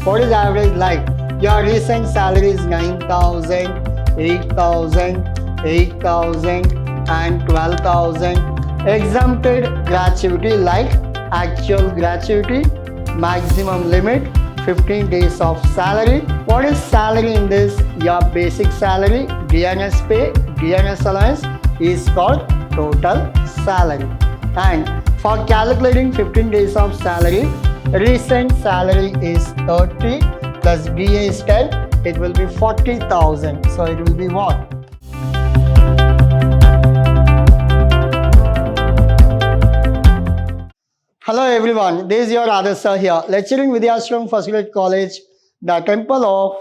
What is average like? Your recent salary is 9,000, 8,000, 8,000 and 12,000. Exempted gratuity like actual gratuity, maximum limit, 15 days of salary. What is salary in this? Your basic salary, DNS pay, DNS allowance is called total salary. And for calculating 15 days of salary, recent salary is 30 plus DA is 10, it will be 40,000. So it will be what? Hello everyone, this is your ALsir here, lecturing Vidhyaashram First Grade College, the Temple of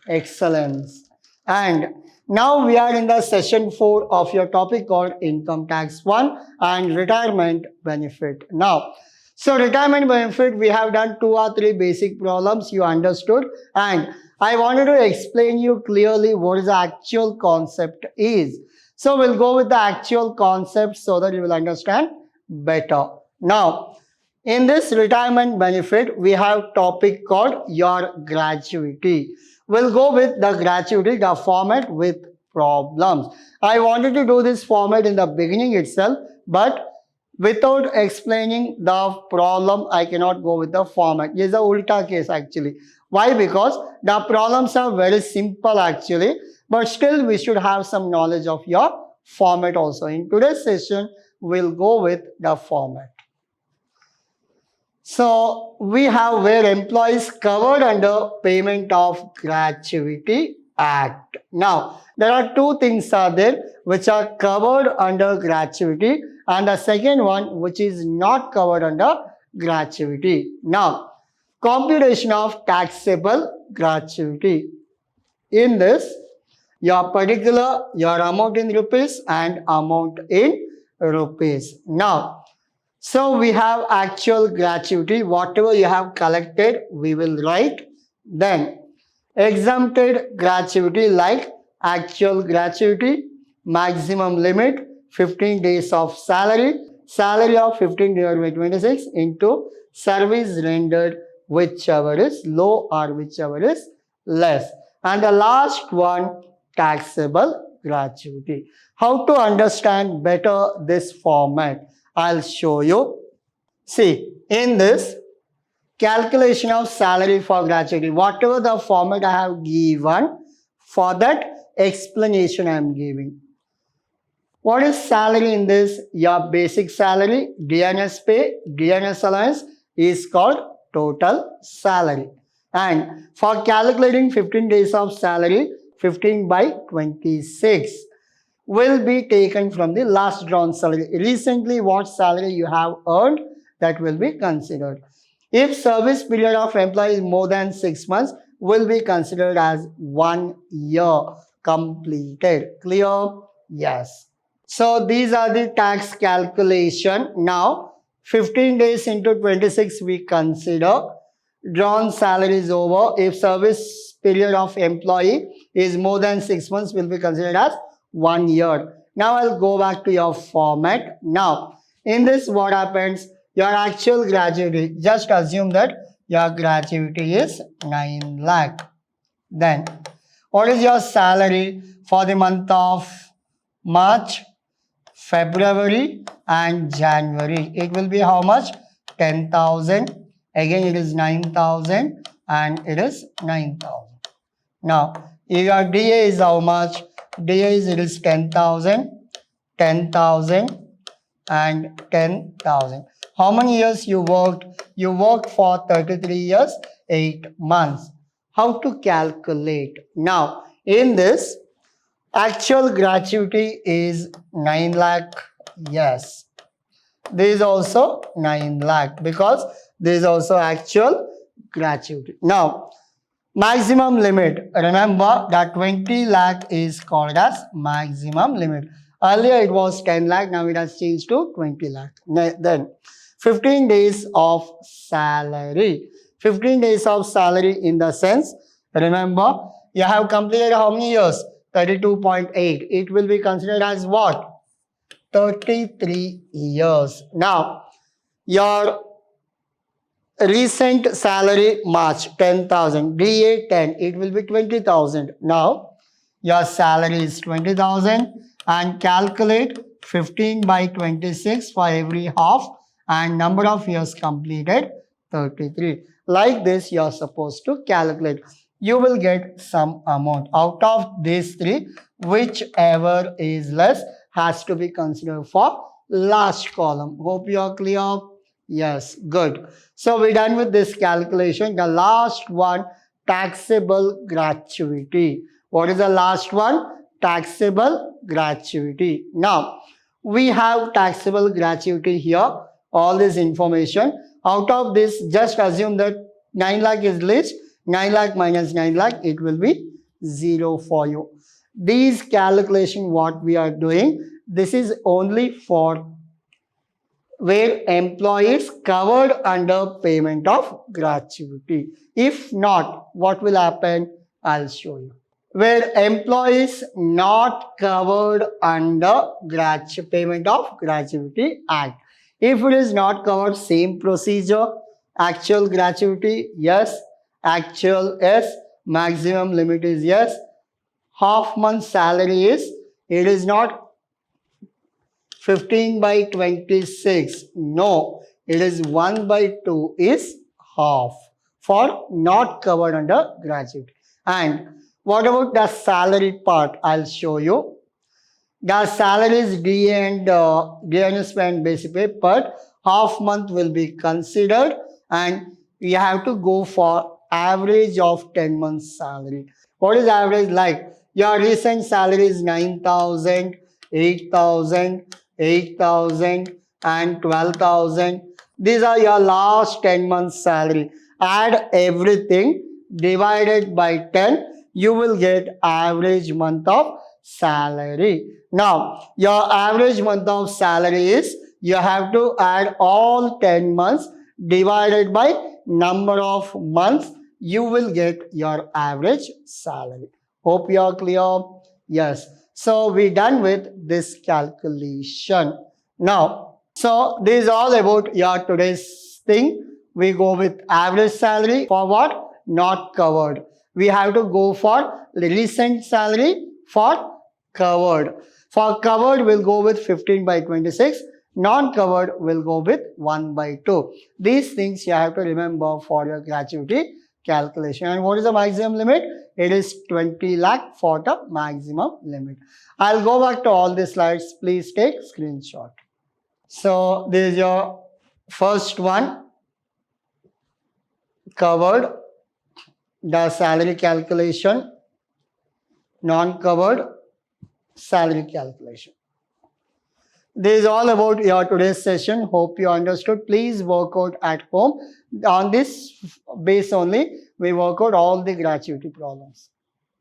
Excellence. And now we are in the session 4 of your topic called Income Tax 1 and Retirement Benefit. Now, so retirement benefit, we have done 2 or 3 basic problems you understood, and I wanted to explain you clearly what is the actual concept is. So we'll go with the actual concept so that you will understand better. Now, in this retirement benefit, we have topic called your gratuity. We'll go with the gratuity, the format with problems. I wanted to do this format in the beginning itself, but without explaining the problem, I cannot go with the format. This is a ulta case actually. Why? Because the problems are very simple actually, but still we should have some knowledge of your format also. In today's session, we'll go with the format. So we have where employees covered under Payment of Gratuity Act. Now, there are 2 things are there which are covered under gratuity, and the second one which is not covered under gratuity. Now, computation of taxable gratuity. In this, your amount in rupees and amount in rupees. Now, so we have actual gratuity, whatever you have collected, we will write. Then exempted gratuity like actual gratuity, maximum limit, 15 days of salary, salary of 15 divided by 26 into service rendered, whichever is low or whichever is less. And the last one, taxable gratuity. How to understand better this format? I'll show you. See, in this calculation of salary for gratuity, whatever the format I have given, for that explanation I am giving. What is salary in this? Your basic salary, DNS pay, DNS allowance is called total salary. And for calculating 15 days of salary, 15 by 26. Will be taken from the last drawn salary. Recently, what salary you have earned, that will be considered. If service period of employee is more than 6 months, will be considered as 1 year completed. Clear? Yes. So these are the tax calculation. Now, 15 days into 26 we consider. Drawn salary is over. If service period of employee is more than 6 months, will be considered as 1 year. Now I'll go back to your format. Now, in this what happens? Your actual gratuity, just assume that your gratuity is 9 lakh. Then, what is your salary for the month of March, February and January? It will be how much? 10,000. Again, it is 9,000 and it is 9,000. Now, your DA is how much? DA is, it is 10,000, 10,000 and 10,000. How many years you worked? You worked for 33 years, 8 months. How to calculate? Now, in this, actual gratuity is 9 lakh. Yes. This is also 9 lakh because this is also actual gratuity. Now, maximum limit. Remember that 20 lakh is called as maximum limit. Earlier it was 10 lakh. Now it has changed to 20 lakh. Then 15 days of salary. 15 days of salary in the sense, remember, you have completed how many years? 32.8. It will be considered as what? 33 years. Now, your recent salary March 10,000, DA 10, it will be 20,000. Now your salary is 20,000 and calculate 15 by 26 for every half and number of years completed 33. Like this you are supposed to calculate. You will get some amount. Out of these three, whichever is less has to be considered for last column. Hope you are clear. Yes, good. So we're done with this calculation. The last one, taxable gratuity. What is the last one? Taxable gratuity. Now, we have taxable gratuity here. All this information. Out of this, just assume that 9 lakh is least. 9 lakh minus 9 lakh, it will be 0 for you. These calculation what we are doing, this is only for where employees covered under payment of gratuity. If not, what will happen? I'll show you. Where employees not covered under payment of gratuity act. If it is not covered, same procedure. Actual gratuity, yes. Actual, yes. Maximum limit is yes. Half month salary is, it is not 15 by 26. No, it is 1 by 2 is half for not covered under gratuity. And what about the salary part? I'll show you. The salary is DA and spend basic pay, but half month will be considered and you have to go for average of 10 months salary. What is average like? Your recent salary is 9,000, 8,000, 8,000 and 12,000. These are your last 10 months salary. Add everything divided by 10. You will get average month of salary. Now, your average month of salary is, you have to add all 10 months divided by number of months. You will get your average salary. Hope you are clear. Yes. So we're done with this calculation. Now, so this is all about your today's thing. We go with average salary for what? Not covered. We have to go for recent salary for covered. For covered, we'll go with 15 by 26. Non-covered, we'll go with 1 by 2. These things you have to remember for your gratuity calculation. And what is the maximum limit? It is 20 lakh for the maximum limit. I'll go back to all the slides. Please take screenshot. So this is your first one. Covered, the salary calculation. Non-covered, salary calculation. This is all about your today's session. Hope you understood. Please work out at home. On this base only, we work out all the gratuity problems.